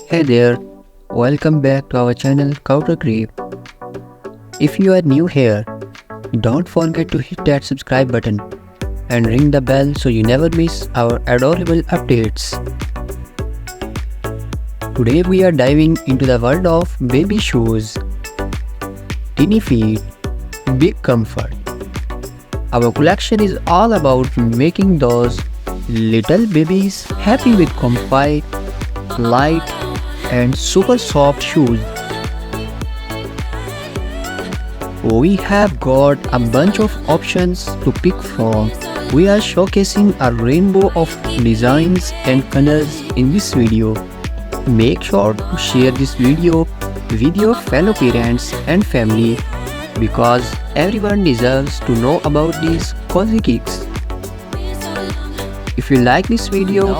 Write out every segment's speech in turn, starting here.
Hey there, welcome back to our channel Couture Crave. If you are new here, don't forget to hit that subscribe button and ring the bell so you never miss our adorable updates. Today we are diving into the world of baby shoes. Teeny feet, big comfort. Our collection is all about making those little babies happy with comfy, light, and super soft shoes. We have got a bunch of options to pick from. We are showcasing a rainbow of designs and colors in this video. Make sure to share this video with your fellow parents and family because everyone deserves to know about these cozy kicks. If you like this video,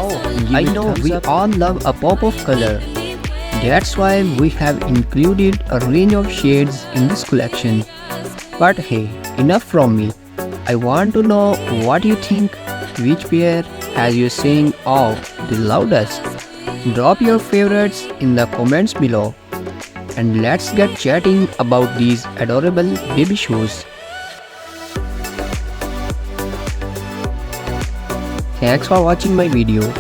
I know we all love a pop of color. That's why we have included a range of shades in this collection. But hey, enough from me. I want to know what you think, which pair has you saying "oh" the loudest. Drop your favorites in the comments below. And let's get chatting about these adorable baby shoes. Thanks for watching my video.